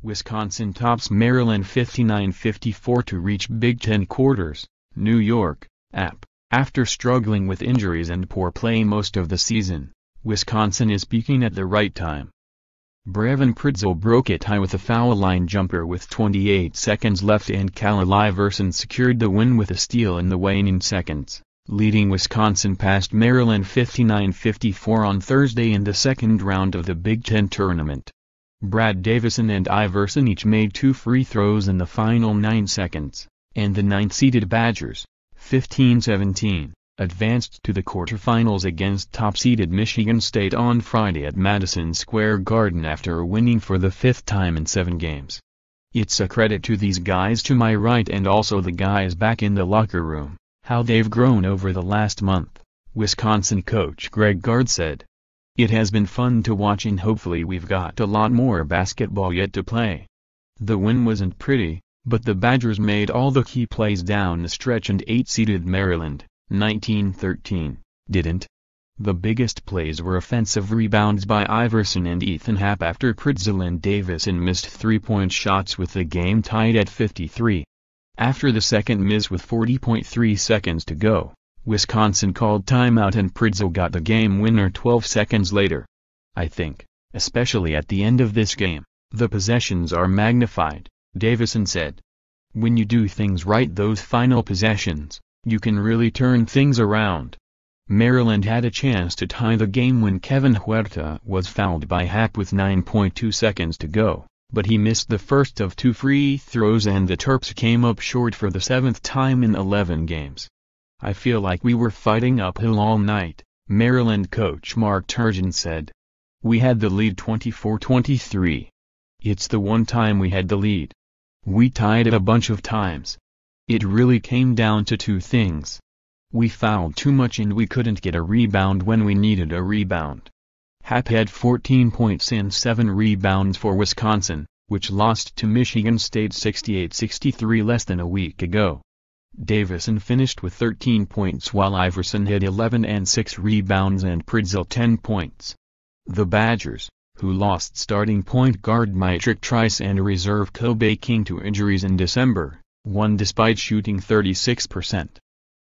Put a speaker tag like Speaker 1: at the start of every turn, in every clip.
Speaker 1: Wisconsin tops Maryland 59-54 to reach Big Ten quarters, New York, App. After struggling with injuries and poor play most of the season, Wisconsin is peaking at the right time. Brevin Pritzl broke a tie with a foul line jumper with 28 seconds left, and Khalil Iverson secured the win with a steal in the waning seconds, leading Wisconsin past Maryland 59-54 on Thursday in the second round of the Big Ten tournament. Davison and Iverson each made 2 free throws in the final 9 seconds, and the 9th-seeded Badgers, 15-17, advanced to the quarterfinals against top-seeded Michigan State on Friday at Madison Square Garden after winning for the 5th time in 7 games. It's a credit to these guys to my right and also the guys back in the locker room, how they've grown over the last month, Wisconsin coach Greg Gard said. It has been fun to watch, and hopefully we've got a lot more basketball yet to play. The win wasn't pretty, but the Badgers made all the key plays down the stretch, and 8th-seeded Maryland, 19-13, didn't. The biggest plays were offensive rebounds by Iverson and Ethan Happ after Pritzl and Davison missed 3-point shots with the game tied at 53. After the second miss with 40.3 seconds to go, Wisconsin called timeout and Pritzl got the game winner 12 seconds later. I think, especially at the end of this game, the possessions are magnified, Davison said. When you do things right those final possessions, you can really turn things around. Maryland had a chance to tie the game when Kevin Huerta was fouled by Happ with 9.2 seconds to go, but he missed the first of 2 free throws and the Terps came up short for the 7th time in 11 games. I feel like we were fighting uphill all night, Maryland coach Mark Turgeon said. We had the lead 24-23. It's the one time we had the lead. We tied it a bunch of times. It really came down to 2 things. We fouled too much and we couldn't get a rebound when we needed a rebound. Happ had 14 points and 7 rebounds for Wisconsin, which lost to Michigan State 68-63 less than a week ago. Davison finished with 13 points while Iverson had 11 and 6 rebounds and Pritzl 10 points. The Badgers, who lost starting point guard Mike Trice and reserve Kobe King to injuries in December, won despite shooting 36%.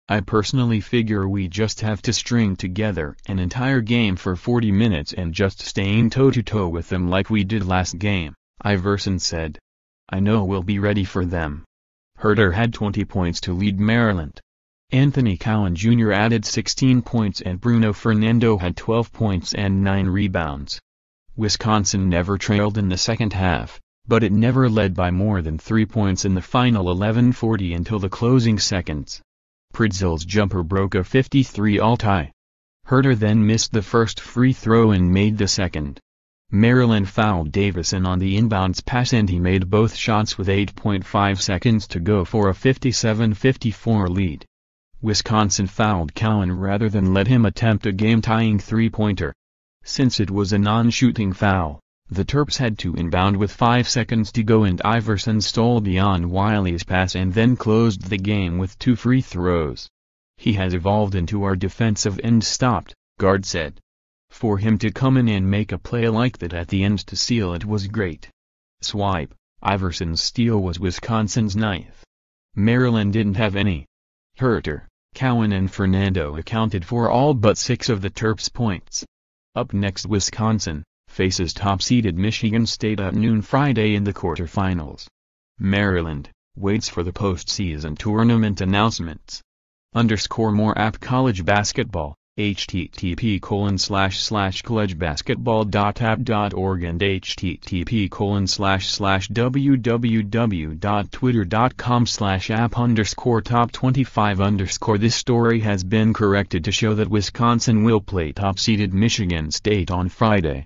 Speaker 1: I personally figure we just have to string together an entire game for 40 minutes and just staying toe-to-toe with them like we did last game, Iverson said. I know we'll be ready for them. Huerter had 20 points to lead Maryland. Anthony Cowan Jr. added 16 points and Bruno Fernando had 12 points and 9 rebounds. Wisconsin never trailed in the second half, but it never led by more than 3 points in the final 11:40 until the closing seconds. Pritzl's jumper broke a 53 all-tie. Huerter then missed the first free throw and made the second. Maryland fouled Davison on the inbounds pass and he made both shots with 8.5 seconds to go for a 57-54 lead. Wisconsin fouled Cowan rather than let him attempt a game-tying three-pointer. Since it was a non-shooting foul, the Terps had to inbound with 5 seconds to go and Iverson stole Dion Wiley's pass and then closed the game with 2 free throws. He has evolved into our defensive end, stopped, Gard said. For him to come in and make a play like that at the end to seal it was great. Swipe, Iverson's steal was Wisconsin's 9th. Maryland didn't have any. Huerter, Cowan and Fernando accounted for all but 6 of the Terps' points. Up next, Wisconsin faces top-seeded Michigan State at noon Friday in the quarterfinals. Maryland waits for the postseason tournament announcements. _more app college basketball, http://collegebasketball.app.org and http://www.twitter.com/app_top25_. This story has been corrected to show that Wisconsin will play top-seeded Michigan State on Friday.